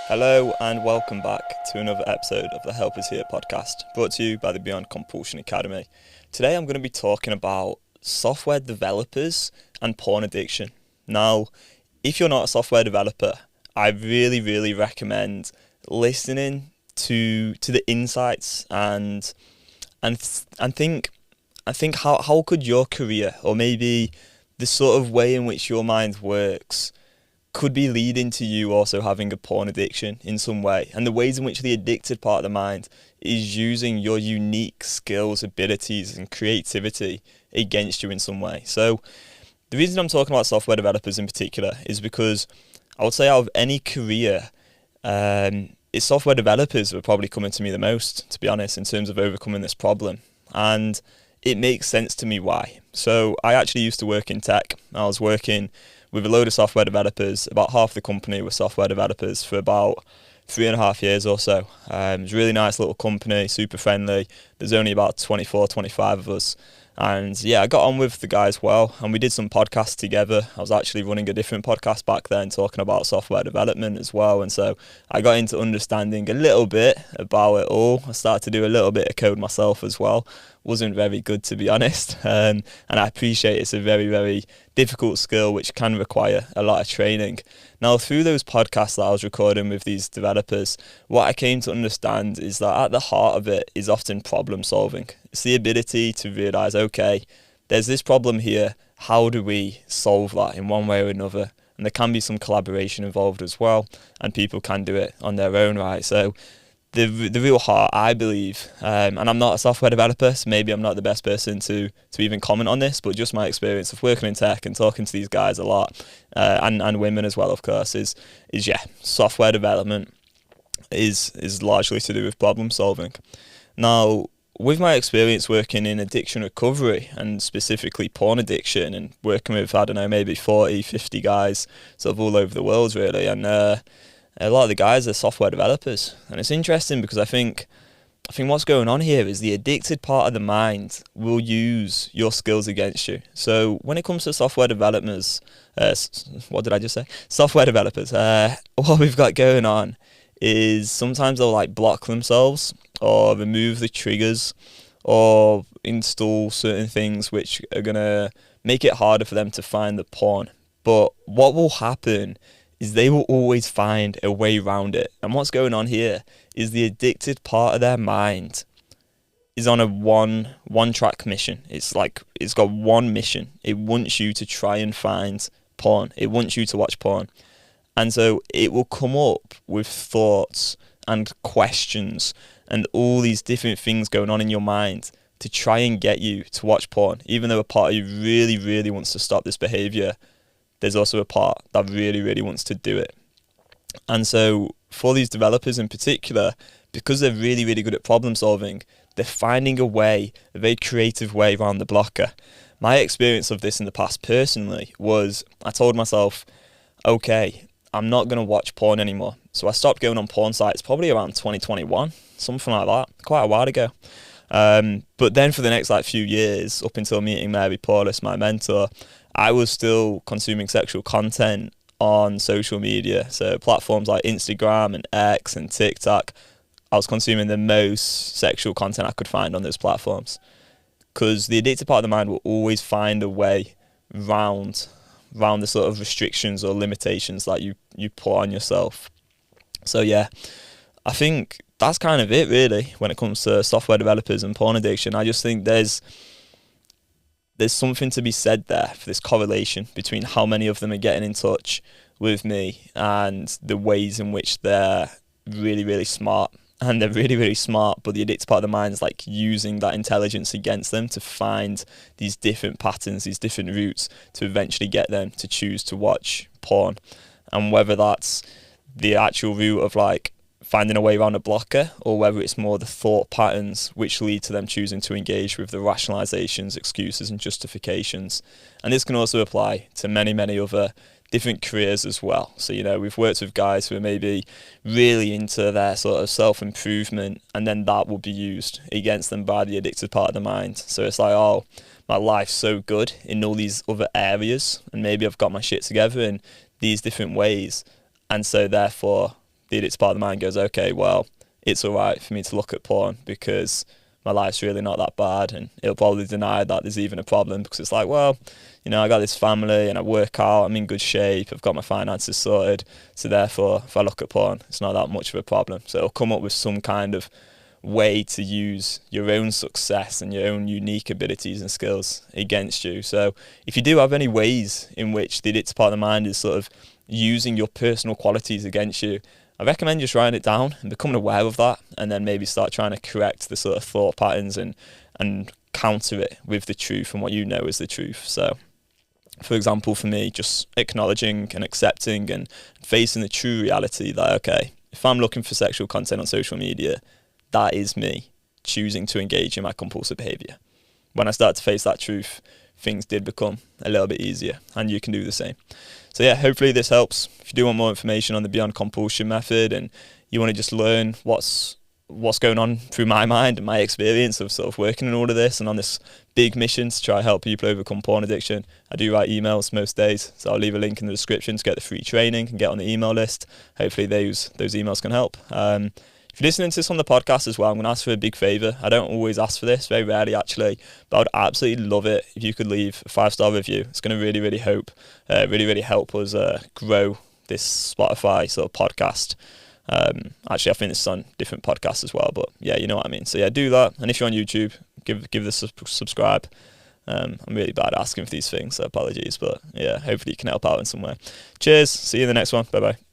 Hello and welcome back to another episode of the Help Is Here podcast, brought to you by the Beyond Compulsion Academy. Today I'm going to be talking about software developers and porn addiction. Now, if you're not a software developer, I really recommend listening to the insights and think how could your career, or maybe the sort of way in which your mind works, could be leading to you also having a porn addiction in some way, and the ways in which the addicted part of the mind is using your unique skills, abilities and creativity against you in some way. So the reason I'm talking about software developers in particular is because I would say out of any career, it's software developers who are probably coming to me the most, to be honest, in terms of overcoming this problem. And it makes sense to me why. So I actually used to work in tech. I was working with a load of software developers. About half the company were software developers for about 3.5 years or so. It was a really nice little company, super friendly. There's only about 24, 25 of us. And yeah, I got on with the guys well, and we did some podcasts together. I was actually running a different podcast back then talking about software development as well. And so I got into understanding a little bit about it all. I started to do a little bit of code myself as well. Wasn't very good, to be honest. And I appreciate it's a very difficult skill which can require a lot of training. Now, through those podcasts that I was recording with these developers, what I came to understand is that at the heart of it is often problem solving. It's the ability to realise, okay, there's this problem here, how do we solve that in one way or another? And there can be some collaboration involved as well, and people can do it on their own right. So the real heart, I believe, and I'm not a software developer, so maybe I'm not the best person to even comment on this, but just my experience of working in tech and talking to these guys a lot, and women as well, of course, is software development is largely to do with problem solving. Now, with my experience working in addiction recovery, and specifically porn addiction, and working with, I don't know, maybe 40, 50 guys sort of all over the world really, and a lot of the guys are software developers. And it's interesting because I think what's going on here is the addicted part of the mind will use your skills against you. So when it comes to software developers, Software developers, what we've got going on is sometimes they'll block themselves or remove the triggers or install certain things which are going to make it harder for them to find the porn. But what will happen is they will always find a way around it. And what's going on here is the addicted part of their mind is on a one track mission. It's got one mission. It wants you to try and find porn. It wants you to watch porn. And so it will come up with thoughts and questions and all these different things going on in your mind to try and get you to watch porn. Even though a part of you really wants to stop this behaviour, there's also a part that really wants to do it. And so for these developers in particular, because they're really good at problem solving, they're finding a very creative way around the blocker. My experience of this in the past personally was I told myself, okay, I'm not going to watch porn anymore. So I stopped going on porn sites probably around 2021, something like that, quite a while ago. But then for the next few years, up until meeting Mary Paulus, my mentor, I was still consuming sexual content on social media. So platforms like Instagram and X and TikTok, I was consuming the most sexual content I could find on those platforms. Because the addicted part of the mind will always find a way round the sort of restrictions or limitations that you put on yourself. So yeah, I think that's kind of it really when it comes to software developers and porn addiction. I just think there's something to be said there for this correlation between how many of them are getting in touch with me and the ways in which they're really smart. And they're really smart, but the addicted part of the mind is using that intelligence against them to find these different patterns, these different routes to eventually get them to choose to watch porn. And whether that's the actual route of finding a way around a blocker, or whether it's more the thought patterns which lead to them choosing to engage with the rationalizations, excuses and justifications. And this can also apply to many other different careers as well. So, we've worked with guys who are maybe really into their sort of self-improvement, and then that will be used against them by the addicted part of the mind. So it's oh, my life's so good in all these other areas, and maybe I've got my shit together in these different ways, and so therefore the idiots part of the mind goes, okay, well, it's all right for me to look at porn because my life's really not that bad, and it'll probably deny that there's even a problem because it's like, well, I got this family and I work out, I'm in good shape, I've got my finances sorted, so therefore if I look at porn, it's not that much of a problem. So it'll come up with some kind of way to use your own success and your own unique abilities and skills against you. So if you do have any ways in which the idiots part of the mind is sort of using your personal qualities against you, I recommend just writing it down and becoming aware of that, and then maybe start trying to correct the sort of thought patterns and counter it with the truth and what you know is the truth. So, for example, for me, just acknowledging and accepting and facing the true reality that, okay, if I'm looking for sexual content on social media, that is me choosing to engage in my compulsive behaviour. When I start to face that truth, things did become a little bit easier, and you can do the same. So yeah, hopefully this helps. If you do want more information on the Beyond Compulsion method and you want to just learn what's going on through my mind and my experience of sort of working on all of this and on this big mission to try to help people overcome porn addiction, I do write emails most days, so I'll leave a link in the description to get the free training and get on the email list. Hopefully those emails can help. If you're listening to this on the podcast as well, I'm going to ask for a big favour. I don't always ask for this, very rarely actually, but I would absolutely love it if you could leave a 5-star review. It's going to really help us grow this Spotify sort of podcast. Actually, I think this is on different podcasts as well, but yeah, you know what I mean. So yeah, do that. And if you're on YouTube, give this a subscribe. I'm really bad at asking for these things, so apologies, but yeah, hopefully you can help out in some way. Cheers. See you in the next one. Bye bye.